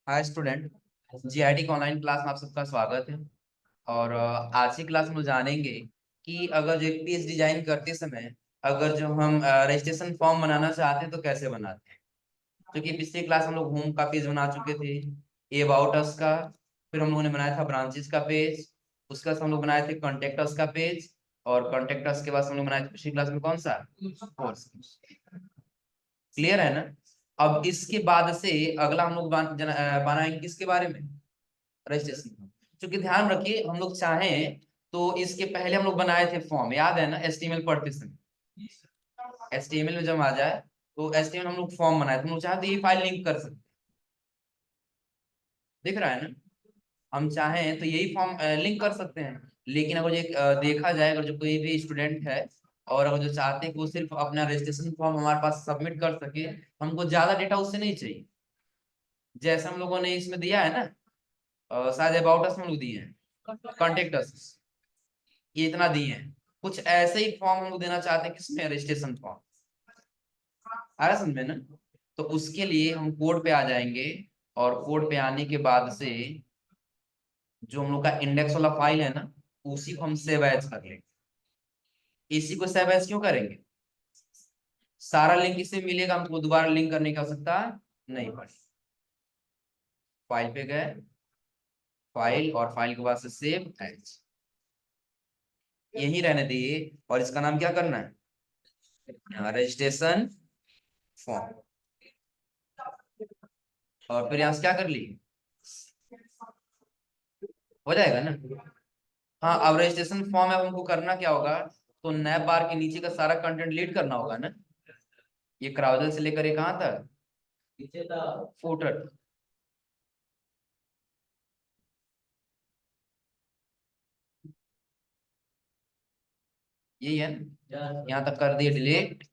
Hi student. GIT के online class में आप सबका स्वागत है। और आज की क्लास में जानेंगे कि अगर जो एक पेज डिजाइन करते समय अगर जो हम रजिस्ट्रेशन फॉर्म बनाना चाहते हैं तो कैसे बनाते हैं। क्योंकि पिछली क्लास हम लोग होम का पेज बना चुके थे, ए अबाउट अस का। फिर हम लोगों ने बनाया था ब्रांचेस का पेज। उसके बाद हम लोग बनाए थे कॉन्टेक्ट अस का पेज। और कॉन्टेक्ट अस के बाद हम लोग बनाए थे पिछली क्लास में कौन सा, कोर्स। क्लियर है ना। अब इसके बाद से अगला हम लोग बनाएंगे किसके बारे में, रजिस्ट्रेशन। क्योंकि ध्यान रखिए हम लोग चाहें तो इसके पहले हम लोग बनाए थे फॉर्म, याद है ना, एचटीएमएल पढ़ते समय। एचटीएमएल में जब आ जाए तो एचटीएमएल हम लोग फॉर्म बनाए थे, हम लोग चाहे तो ये फाइल लिंक कर सकते हैं। दिख रहा है ना। हम चाहें तो यही फॉर्म लिंक कर सकते हैं। लेकिन अगर जो देखा जाए, अगर जो कोई भी स्टूडेंट है और अगर जो चाहते हैं कि वो सिर्फ अपना रजिस्ट्रेशन फॉर्म हमारे पास सबमिट कर सके, हमको ज्यादा डेटा उससे नहीं चाहिए। जैसे हम लोगों ने इसमें दिया है ना, शायद अबाउट अस में लोग दिए हैं, कॉन्टेक्ट अस, ये इतना दिए हैं। कुछ ऐसे ही फॉर्म हम लोग देना चाहते हैं, किसमें, रजिस्ट्रेशन फॉर्म। आ रहा समझ में ना। तो उसके लिए हम कोड पे आ जाएंगे। और कोड पे आने के बाद से जो हम लोग का इंडेक्स वाला फाइल है ना, उसी को हम सेव एज कर लेंगे। इसी को सेव एज क्यों करेंगे, सारा लिंक इससे मिलेगा, हमको दोबारा लिंक करने की आवश्यकता नहीं पड़ेगी। फाइल पे गए, फाइल और फाइल के बाद से सेव एज, यही रहने दिए। और इसका नाम क्या करना है, रजिस्ट्रेशन फॉर्म। और फिर यहाँ से क्या कर लिए, हो जाएगा ना। हाँ, अब रजिस्ट्रेशन फॉर्म है, अब हमको करना क्या होगा, तो नैप बार के नीचे का सारा कंटेंट डिलीट करना होगा ना। ये क्राउजल से लेकर ये कहाँ तक, फुटर। यही है ना? यहाँ तक कर दिए डिलीट,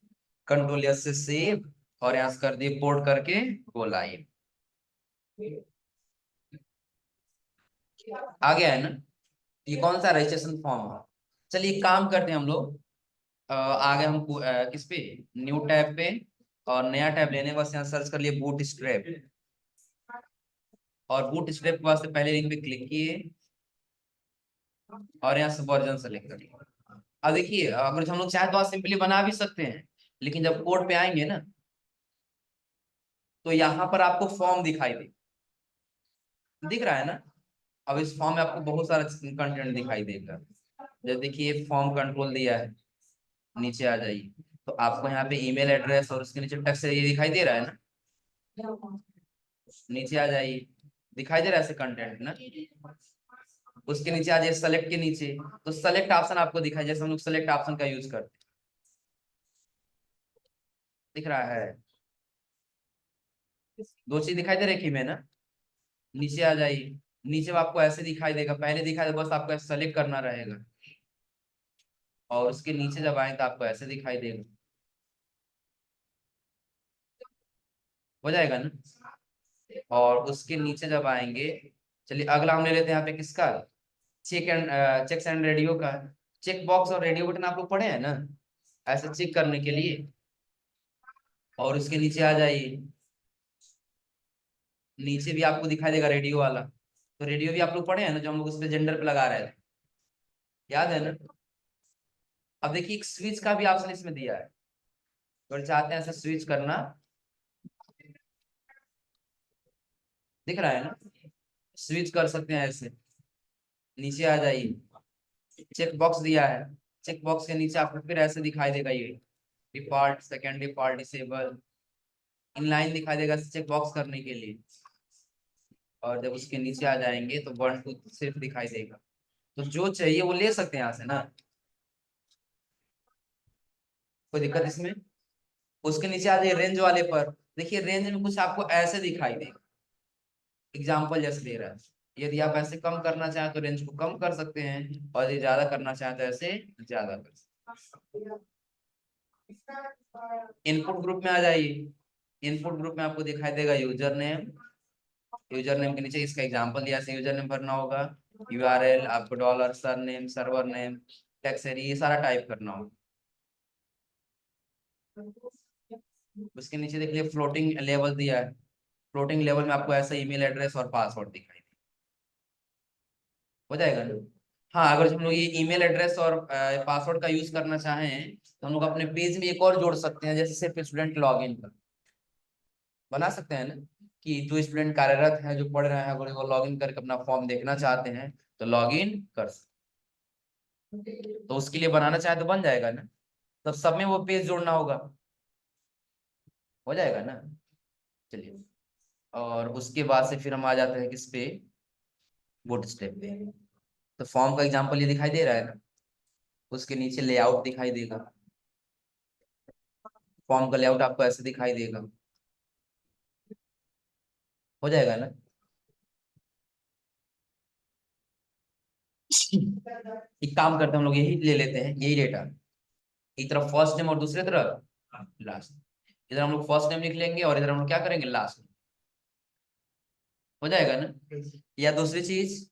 कंट्रोल एस से सेव, और यहाँ से कर दिए पोर्ट करके गो लाइव। आ गया है ना। ये कौन सा रजिस्ट्रेशन फॉर्म है। चलिए एक काम करते हैं हम लोग, आ गए हम किस पे, न्यू टैब पे। और नया टैब लेने बस यहाँ सर्च कर लिए बूट स्ट्रैप। और बूट स्ट्रैप के वास्ते पहले लिंक पे क्लिक किए और यहाँ से वर्जन सेलेक्ट कर लिया। अब देखिए, अगर हम लोग चाहे तो सिंपली बना भी सकते हैं, लेकिन जब कोड पे आएंगे ना तो यहाँ पर आपको फॉर्म दिखाई दे, दिख रहा है ना। अब इस फॉर्म में आपको बहुत सारा कंटेंट दिखाई देगा। जब देखिए फॉर्म कंट्रोल दिया है, नीचे आ जाइए, तो आपको यहाँ पे ईमेल एड्रेस और उसके नीचे टेक्स्ट ये दिखाई दे रहा है ना। नीचे आ जाइए, दिखाई दे रहा है ऐसे कंटेंट ना। उसके नीचे आ जाइए सेलेक्ट के नीचे, तो सेलेक्ट ऑप्शन आपको दिखाई, जैसे हम लोग सेलेक्ट ऑप्शन का यूज करते हैं। दिख रहा है, दो चीज दिखाई दे रही है ना। नीचे आ जाइए, नीचे आपको ऐसे दिखाई देगा, पहले दिखाई दे, बस आपको सेलेक्ट करना रहेगा। और उसके नीचे जब आए तो आपको ऐसे दिखाई देगा, हो जाएगा ना। और उसके नीचे जब आएंगे, चलिए अगला हम ले लेते हैं यहाँ पे किसका, चेक्स एंड रेडियो का। चेक बॉक्स और रेडियो बटन आप लोग पढ़े हैं ना, ऐसे चेक करने के लिए। और उसके नीचे आ जाइए, नीचे भी आपको दिखाई देगा रेडियो वाला। तो रेडियो भी आप लोग पढ़े हैं ना, जो हम लोग उस पे जेंडर पे लगा रहे थे, याद है ना। अब देखिए एक स्विच का भी ऑप्शन इसमें दिया है, अगर चाहते हैं ऐसे स्विच करना, दिख रहा है ना, स्विच कर सकते हैं ऐसे। नीचे आ जाइए, चेक बॉक्स दिया है, चेक बॉक्स के नीचे आपको फिर ऐसे दिखाई देगा ये default, second default, disable, inline दिखाई देगा चेक बॉक्स करने के लिए। और जब उसके नीचे आ जाएंगे तो 1 2 सिर्फ दिखाई देगा। तो जो चाहिए वो ले सकते हैं यहाँ से ना, कोई दिक्कत इसमें। उसके नीचे आ जाइए रेंज वाले पर, देखिए रेंज में कुछ आपको ऐसे दिखाई देगा, एग्जाम्पल जैसे दे रहा है। यदि आप ऐसे कम करना चाहें तो रेंज को कम कर सकते हैं, और यदि ज्यादा करना चाहें तो ऐसे ज्यादा कर सकते हैं। इनपुट ग्रुप में आ जाइए, इनपुट ग्रुप में आपको दिखाई देगा यूजर नेम। यूजर नेम के नीचे इसका एग्जांपल दिया, ऐसे यूजर नेम भरना होगा। यूआरएल आपको dollar, sir name, server name, text area, ये सारा टाइप करना होगा। उसके नीचे देखिए फ्लोटिंग लेवल दिया है, फ्लोटिंग लेवल में आपको ऐसा ईमेल एड्रेस और पासवर्ड दिखाई दे, हो जाएगा ना। हाँ, अगर हम लोग ये ईमेल एड्रेस और पासवर्ड का यूज करना चाहें तो हम लोग अपने पेज में एक और जोड़ सकते हैं, जैसे सिर्फ स्टूडेंट लॉग इन कर बना सकते हैं ना, कि जो स्टूडेंट कार्यरत है, जो पढ़ रहे हैं, अगर वो लॉग इन करके अपना फॉर्म देखना चाहते हैं तो लॉग इन कर सकते, तो उसके लिए बनाना चाहे तो बन जाएगा ना। तब सब में वो पेज जोड़ना होगा, हो जाएगा ना। चलिए, और उसके बाद से फिर हम आ जाते हैं किस पे, बूट स्टेप पे। तो फॉर्म का एग्जांपल ये दिखाई दे रहा है ना, उसके नीचे लेआउट दिखाई देगा। फॉर्म का लेआउट आपको ऐसे दिखाई देगा, हो जाएगा ना। एक काम करते हैं, हम लोग यही ले लेते हैं, यही डेटा, एक तरफ फर्स्ट नेम और दूसरी तरफ लास्ट। इधर हम लोग फर्स्ट नेम लिख लेंगे और इधर हम लोग क्या करेंगे, लास्ट नेम, हो जाएगा ना। या दूसरी चीज,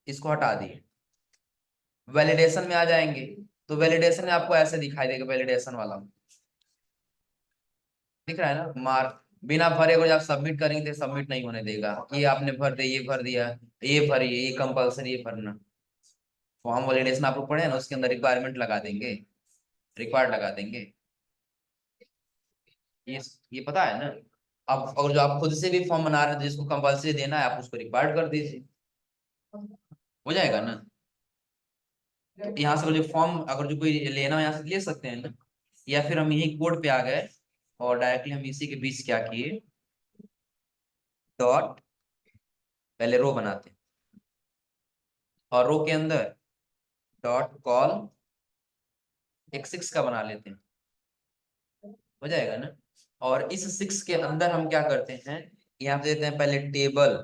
इसको हटा दिए, वैलिडेशन में आ जाएंगे, तो वैलिडेशन में आपको ऐसे दिखाई देगा, वैलिडेशन वाला दिख रहा है ना, मार्क बिना भरे अगर आप सबमिट करेंगे तो सबमिट नहीं होने देगा, ये आपने भर दिया, ये भर दिया, ये भरिए, ये कंपलसरी, ये भरना। फॉर्म वैलिडेशन आप लोग पढ़े हैं ना, उसके अंदर रिक्वायरमेंट लगा देंगे, रिक्वायर्ड लगा देंगे, ये ये पता है ना। अब अगर जो आप खुद से भी फॉर्म बना रहे हैं जिसको कंपलसरी देना है, आप उसको रिक्वायर्ड कर दीजिए, हो जाएगा ना। तो यहाँ से जो फॉर्म अगर जो कोई लेना हो यहाँ से ले सकते हैं ना, या फिर हम यही कोड पे आ गए और डायरेक्टली हम इसी के बीच क्या किए, डॉट, पहले रो बनाते हैं और रो के अंदर डॉट कॉल एक सिक्स का बना लेते हैं, हो जाएगा ना। और इस सिक्स के अंदर हम क्या करते हैं, यहाँ पे देते हैं पहले टेबल,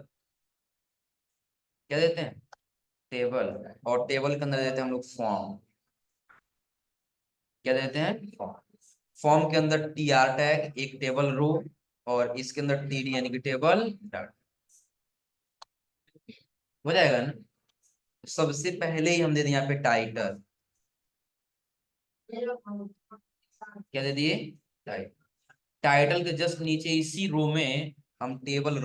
क्या देते हैं, टेबल, और टेबल के अंदर देते हैं हम लोग फॉर्म, क्या देते हैं, फॉर्म। फॉर्म के अंदर टी आर टैग, एक टेबल रो, और इसके अंदर टी डी यानी कि टेबल डाटा, हो जाएगा ना। सबसे पहले ही हम दे दिए यहाँ पे टाइटल, क्या दे दिए, टाइटल। टाइटल के जस्ट नीचे इसी रो में हम टेबल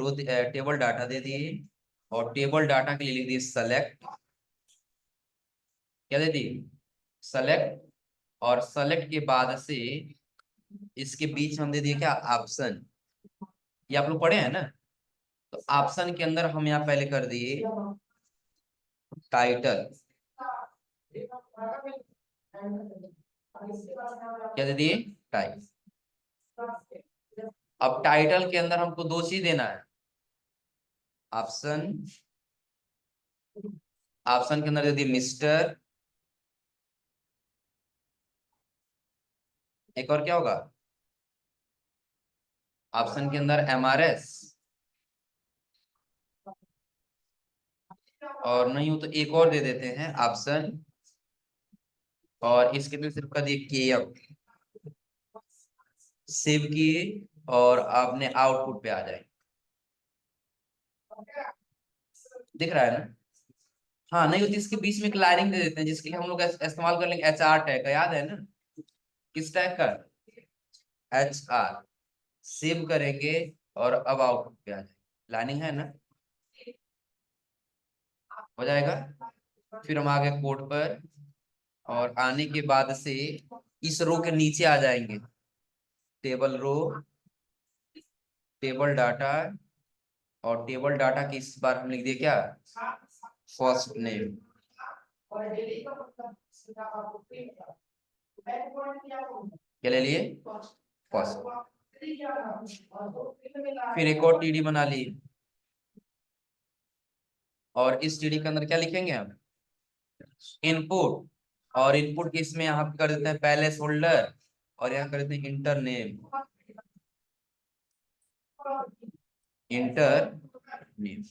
डाटा दे दिए, और टेबल डाटा के लिए लिख दिए सेलेक्ट, क्या दे दिए, सेलेक्ट। और सेलेक्ट के बाद से इसके बीच हम दे दिए क्या, ऑप्शन, ये आप लोग पढ़े हैं ना। तो ऑप्शन के अंदर हम यहाँ पहले कर दिए टाइटल, क्या दे दिए, टाइटल। अब टाइटल के अंदर हमको दो चीज देना है, ऑप्शन, ऑप्शन के अंदर दे दिए मिस्टर, एक और क्या होगा, ऑप्शन के अंदर एमआरएस, और नहीं हो तो एक और दे देते हैं ऑप्शन, और इसके लिए सिर्फ कर दिए केएफ, सेव किए, और आपने आउटपुट पे आ जाए, दिख रहा है ना। हाँ, नहीं होती इसके बीच में एक लाइनिंग दे देते हैं, जिसके लिए हम लोग इस्तेमाल कर लेंगे एच आर टैग का, याद है ना, किस टैग का, एच आर, सेव करेंगे, और अब आउटपुट पे आ जाए, लाइनिंग है ना, हो जाएगा। फिर हम आ गए कोड पर, और आने के बाद से इस रो के नीचे आ जाएंगे, टेबल रो, टेबल डाटा, और टेबल डाटा की इस बार हम लिख दिए क्या, फर्स्ट नेम, क्या ले लिए, फर्स्ट। फिर एक और टीडी बना ली, और इस टीडी के अंदर क्या लिखेंगे हम, इनपुट, और इनपुट के इसमें यहाँ पे कर देते हैं पैलेस होल्डर, और यहाँ कर देते हैं inter name, inter name,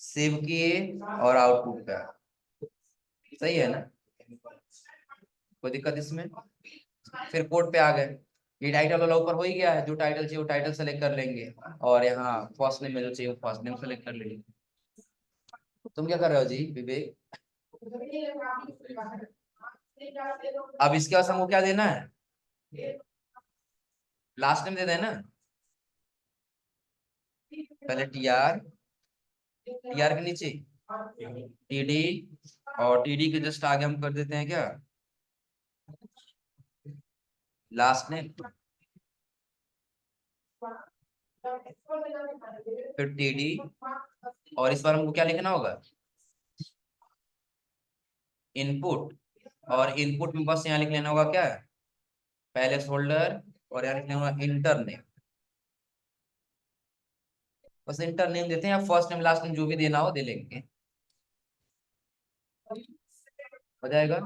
save किए, और आउटपुट का, सही है ना, कोई दिक्कत इसमें। फिर कोड पे आ गए, ये टाइटल वाला ऊपर हो ही गया है, जो टाइटल चाहिए वो टाइटल सेलेक्ट कर लेंगे, और यहाँ फर्स्ट नेम में जो चाहिए वो फर्स्ट नेम सेलेक्ट कर लेंगे। तुम क्या कर रहे हो जी विवेक, अब इसके बाद हमको क्या देना है, लास्ट नेम दे देना, पहले टी आर के नीचे टीडी, और टीडी के जस्ट आगे हम कर देते हैं क्या, लास्ट नेम, फिर टीडी, और इस बार हमको क्या लिखना होगा, इनपुट। और इनपुट में बस यहाँ लिख लेना होगा क्या, पैलेस होल्डर, और यहाँ लिख लेना होगा इंटर नेम। बस इंटर नेम देते हैं, या फर्स्ट नेम लास्ट नेम जो भी देना हो दे लेंगे, हो जाएगा।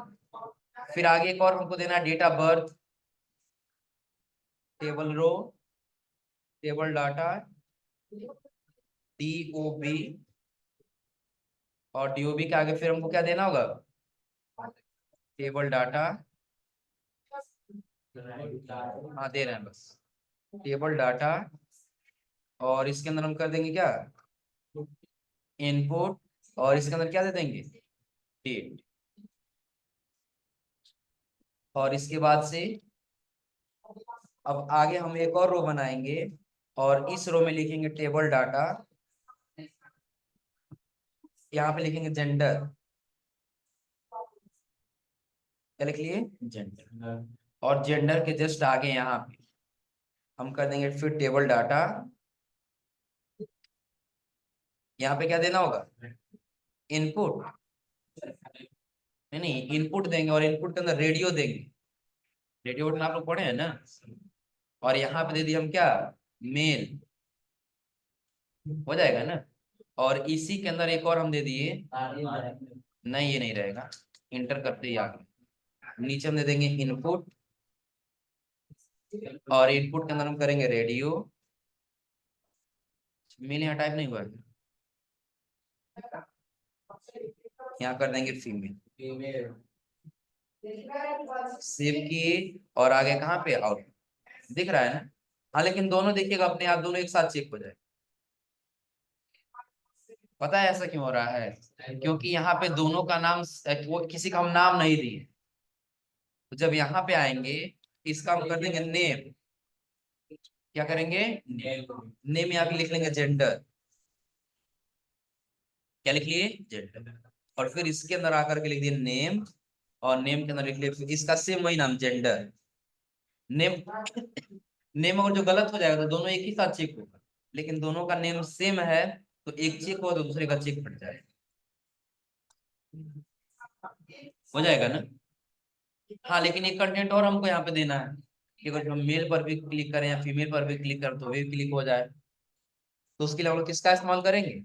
फिर आगे एक और हमको देना है date of birth, table row, table data, DOB, और DOB के आगे फिर हमको क्या देना होगा, टेबल डाटा, हाँ दे रहे हैं बस, टेबल डाटा, और इसके अंदर हम कर देंगे क्या, इनपुट, और इसके अंदर क्या दे देंगे, डेट। और इसके बाद से अब आगे हम एक और रो बनाएंगे, और इस रो में लिखेंगे टेबल डाटा, यहाँ पे लिखेंगे जेंडर, क्या लिख लिए, जेंडर। और जेंडर के जस्ट आगे यहाँ पे हम कर देंगे फिर टेबल डाटा, यहाँ पे क्या देना होगा, इनपुट, नहीं नहीं इनपुट देंगे, और इनपुट के अंदर रेडियो देंगे, रेडियो बटन आप लोग पढ़े हैं ना। और यहाँ पे दे दिए हम क्या, मेल, हो जाएगा ना। और इसी के अंदर एक और हम दे दिए, नहीं ये नहीं रहेगा, इंटर करते ही आगे नीचे हम दे देंगे इनपुट, और इनपुट के अंदर हम करेंगे रेडियो, मेल यहाँ टाइप नहीं हुआ है, यहाँ कर देंगे फीमेल, सेव किए, और आगे कहाँ पे आउट दिख रहा है ना। हाँ लेकिन दोनों देखिएगा अपने आप, दोनों एक साथ चेक हो जाए। पता है ऐसा क्यों हो रहा है, क्योंकि यहाँ पे दोनों का नाम, वो किसी का हम नाम नहीं दिए, तो जब यहाँ पे आएंगे इसका हम कर देंगे नेम, क्या करेंगे, नेम यहाँ पे लिख लेंगे जेंडर, क्या लिख लिए, जेंडर। और फिर इसके अंदर आकर के लिख दिए नेम, और नेम के अंदर लिख लिए इसका सेम वही नाम जेंडर, नेम। नेम अगर जो गलत हो जाएगा तो दोनों एक ही साथ चेक होगा, लेकिन दोनों का नेम सेम है तो एक चेक हो तो दूसरे का चेक फट जाएगा, हो जाएगा ना। हाँ लेकिन एक कंटेंट और हमको यहाँ पे देना है कि अगर हम मेल पर भी क्लिक करें या फीमेल पर भी क्लिक करें तो भी क्लिक हो जाए, तो उसके लिए हम लोग किसका इस्तेमाल करेंगे,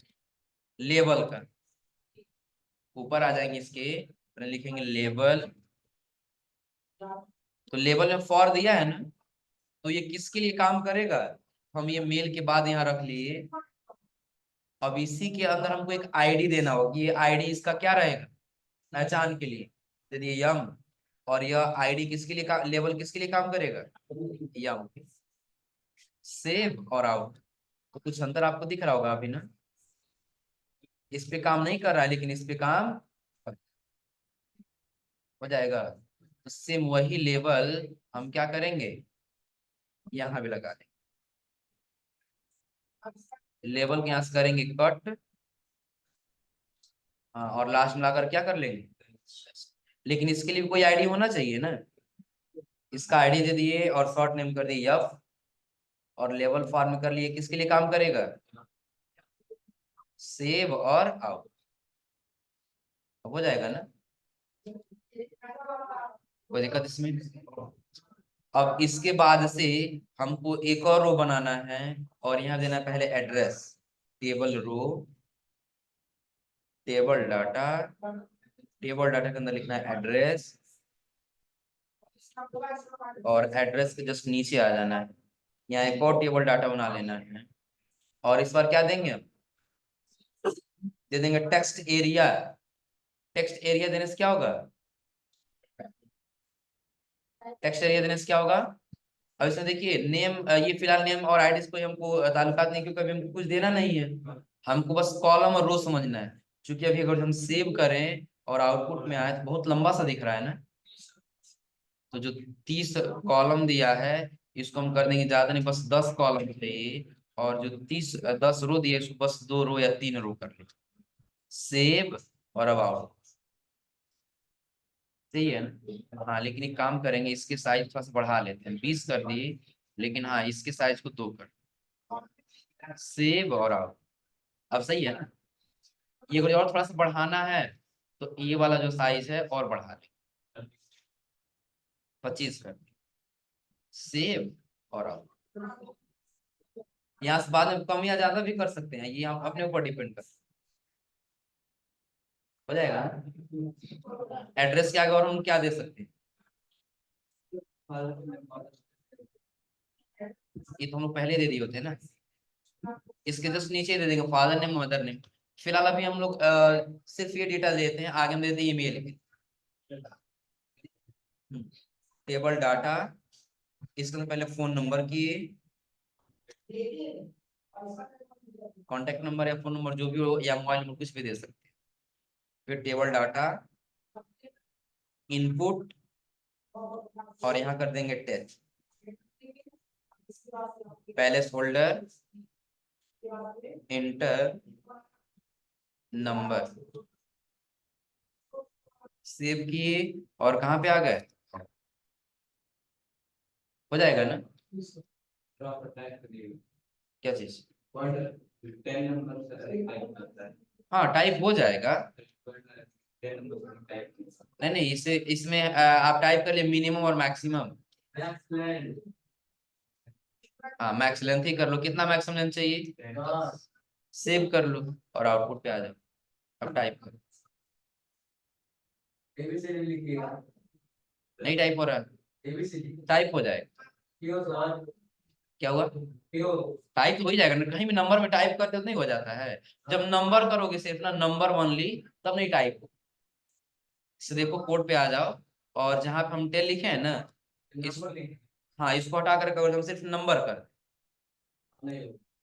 लेबल का। ऊपर आ जाएंगे इसके, लिखेंगे लेबल, तो लेबल में फॉर दिया है ना, तो ये किसके लिए काम करेगा, हम ये मेल के बाद यहाँ रख लिए। अब इसी के अंदर हमको एक आईडी देना होगा, ये आईडी इसका क्या रहेगा, पहचान के लिए, दे दिए यम। और यह आईडी किसके लिए लेबल किसके लिए काम करेगा, यम। सेव और आउट, तो कुछ अंतर आपको दिख रहा होगा अभी ना, इस पे काम नहीं कर रहा है लेकिन इस पे काम हो जाएगा। तो सेम वही लेबल हम क्या करेंगे, यहाँ भी लगा देंगे, लेबल के यहाँ से करेंगे कट, हाँ, और लास्ट में लाकर क्या कर लेंगे, लेकिन इसके लिए कोई आईडी होना चाहिए ना, इसका आईडी दे दिए और शॉर्ट नेम कर दिए यफ, और लेबल फॉर्म कर लिए, किसके लिए काम करेगा, सेव और आउट, हो जाएगा ना, कोई दिक्कत इसमें। अब इसके बाद से हमको एक और रो बनाना है, और यहाँ देना है पहले address, table row, table data, table data के अंदर लिखना है एड्रेस, और एड्रेस के जस्ट नीचे आ जाना है, यहाँ एक और टेबल डाटा बना लेना है। और इस बार क्या देंगे हम, दे देंगे टेक्स्ट एरिया, टेक्स्ट एरिया देने से क्या होगा, टेक्स्ट एरिया देने से क्या होगा, अब इसमें देखिए नेम, ये फिलहाल नेम और आईडी कोई हमको ताल्लुकात नहीं, क्योंकि अभी हमको कुछ देना नहीं है, हमको बस कॉलम और रो समझना है। क्योंकि अभी अगर हम सेव करें और आउटपुट में आए तो बहुत लंबा सा दिख रहा है ना, तो जो 30 कॉलम दिया है इसको हम कर देंगे, ज्यादा नहीं बस 10 कॉलम चाहिए, और जो 10 रो दिए उसको बस 2 रो या 3 रो कर लो। सेव और अबाउट, सही है ना? हाँ लेकिन एक काम करेंगे, इसके साइज थोड़ा सा बढ़ा लेते हैं, 20 कर दिए, लेकिन हाँ इसके साइज को 2 कर, सेव और आउट। अब सही है ना? ये कोई और थोड़ा सा बढ़ाना है तो ये वाला जो साइज है और बढ़ा ले, 25 कर, सेव और आउट। यहाँ से बाद में कम या ज्यादा भी कर सकते हैं, ये आप अपने ऊपर डिपेंड कर, हो जाएगा ना? एड्रेस के आगे और हम क्या दे सकते हैं? ये तो हम लोग पहले दे दिए होते हैं ना, इसके जस्ट नीचे दे देंगे फादर नेम मदर नेम। फिलहाल अभी हम लोग सिर्फ ये डेटा देते हैं, आगे हम देते हैं ईमेल, टेबल डाटा, इसके लिए पहले फोन नंबर की, कांटेक्ट नंबर या फोन नंबर जो भी हो या मोबाइल नंबर कुछ भी दे सकते हैं। फिर टेबल डाटा, इनपुट, और यहाँ कर देंगे test, placeholder, enter number, save किए, और कहाँ पे आ गए, हो जाएगा ना? क्या चीज? हाँ टाइप हो जाएगा। नहीं नहीं, इसे इसमें आप टाइप कर लिए मिनिमम और मैक्सिमम। हाँ मैक्स लेंथ ही कर लो, कितना मैक्सिमम लेंथ चाहिए, सेव कर लो और आउटपुट पे आ जाओ। अब टाइप करो, नहीं टाइप हो रहा है, टाइप हो जाएगा। क्या हुआ? टाइप हो ही जाएगा ना, कहीं भी नंबर में टाइप करते तो नहीं हो जाता है? जब नंबर करोगे सिर्फ ना, नंबर ओनली, तब नहीं टाइप हो। इसे देखो कोड पे आ जाओ, और जहां पे हम टेल लिखे हैं ना, इस, हाँ इसको हटा कर करो, हम सिर्फ नंबर कर,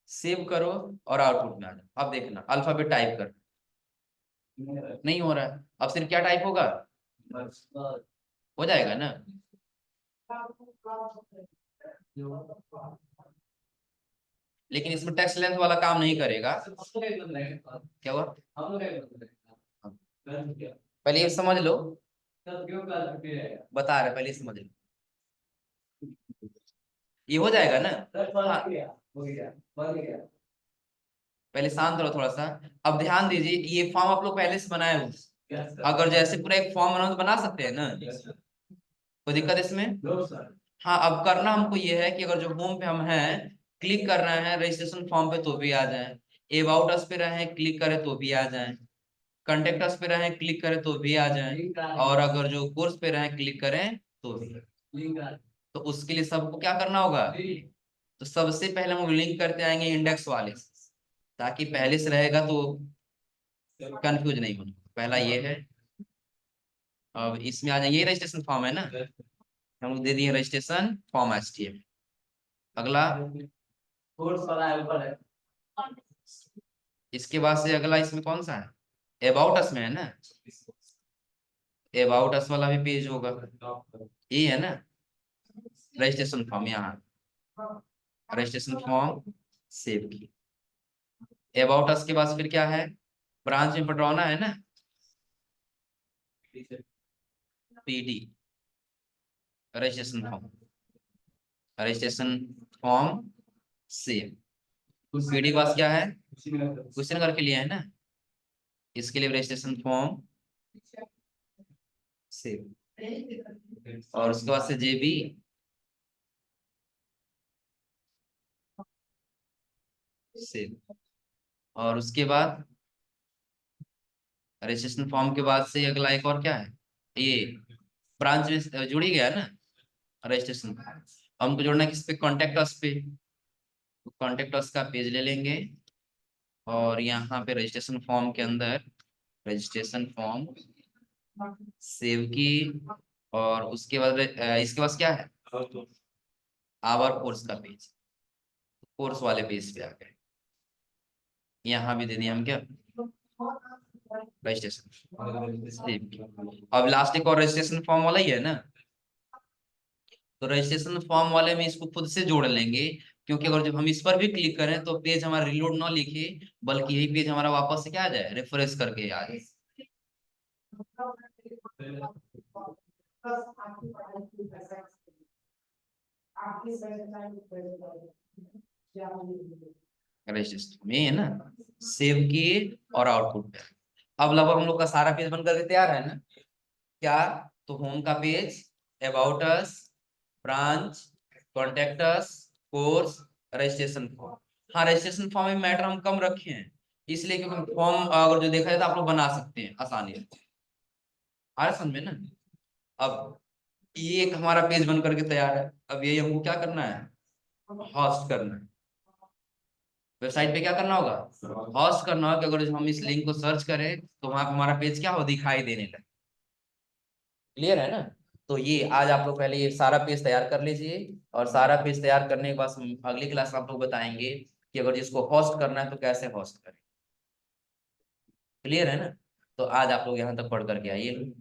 सेव करो और आउटपुट में आ जाओ। अब देखना अल्फाबेट टाइप कर, नहीं हो रहा है, अब सिर्फ क्या टाइप होगा, हो जाएगा ना? लेकिन इसमें टेक्स्ट लेंथ वाला काम नहीं करेगा। क्या हुआ? पहले ये समझ लो, बता रहे, पहले समझ लो, ये हो जाएगा ना? हाँ पहले शांत रहो थोड़ा सा। अब ध्यान दीजिए, ये फॉर्म आप लोग पहले से बनाए हो, अगर जैसे पूरा एक फॉर्म बनाओ तो बना सकते हैं ना, कोई दिक्कत इसमें? हाँ अब करना हमको ये है कि अगर जो होम पे हम हैं, क्लिक कर रहे हैं रजिस्ट्रेशन फॉर्म पे तो भी आ जाए, अबाउट अस पे रहे क्लिक करें तो भी आ जाए, कंटेक्ट अस पे रहे क्लिक करें तो भी आ जाए, और अगर जो कोर्स पे रहे क्लिक करें तो भी। तो उसके लिए सबको क्या करना होगा, तो सबसे पहले हम लिंक करते आएंगे इंडेक्स वाले से, ताकि पहले से रहेगा तो कंफ्यूज नहीं होना। पहला ये है। अब इसमें आ जाएंगे, ये रजिस्ट्रेशन फॉर्म है ना, हम लोग दे दिए रजिस्ट्रेशन फॉर्म HTML। अगला, इसके बाद से अगला इसमें कौन सा है, अबाउट अस में है ना, अबाउट अस वाला भी पेज होगा, ये है ना रजिस्ट्रेशन फॉर्म, यहाँ रजिस्ट्रेशन फॉर्म सेव की। अबाउट अस के बाद फिर क्या है, ब्रांच में पटरौना है ना, PD, registration form, registration form save. PD के पास क्या है, क्वेश्चन करके लिया है ना, इसके लिए रजिस्ट्रेशन फॉर्म सेव, और उसके बाद से JB सेव, और उसके बाद रजिस्ट्रेशन फॉर्म के बाद से अगला एक और क्या है, ये ब्रांच में जुड़ ही गया ना रजिस्ट्रेशन फॉर्म। हमको जोड़ना है किस पे, कॉन्टेक्ट अस पे, तो कॉन्टेक्ट अस का पेज ले लेंगे, और यहाँ पे रजिस्ट्रेशन फॉर्म के अंदर रजिस्ट्रेशन फॉर्म सेव की, और उसके बाद इसके पास क्या है, आवर कोर्स का पेज, कोर्स वाले पेज पे आ गए, यहाँ भी दे दिया हम क्या, रजिस्ट्रेशन सेव की। अब लास्ट एक और रजिस्ट्रेशन फॉर्म वाला ही है ना, तो रजिस्ट्रेशन फॉर्म वाले में इसको खुद से जोड़ लेंगे, क्योंकि अगर जब हम इस पर भी क्लिक करें तो पेज हमारा रिलोड ना लिखे, बल्कि यही पेज हमारा वापस से क्या आ जाए, रिफ्रेश करके आ जाए। रजिस्टर में है ना, सेव किए और आउटपुट। अब लगभग हम लोग का सारा पेज बनकर के तैयार है ना। क्या? तो होम का page, about us, branch, contact us, course, registration form. हाँ, रजिस्ट्रेशन फॉर्म में मैटर हम कम रखे हैं, इसलिए क्योंकि फॉर्म अगर जो देखा जाए तो आप लोग बना सकते हैं आसानी से। आ रहा समझ में ना। अब ये एक हमारा पेज बन करके तैयार है। अब ये हमको क्या करना है, होस्ट करना है। वेबसाइट पे क्या करना होगा, होस्ट करना होगा कि अगर हम इस लिंक को सर्च करें तो वहां पे हमारा पेज क्या हो, दिखाई देने लगे। क्लियर है ना। तो ये आज आप लोग पहले ये सारा पेज तैयार कर लीजिए, और सारा पेज तैयार करने के बाद हम अगली क्लास में आप लोग बताएंगे कि अगर जिसको होस्ट करना है तो कैसे होस्ट करें। क्लियर है ना। तो आज आप लोग यहाँ तक पढ़ करके आइए।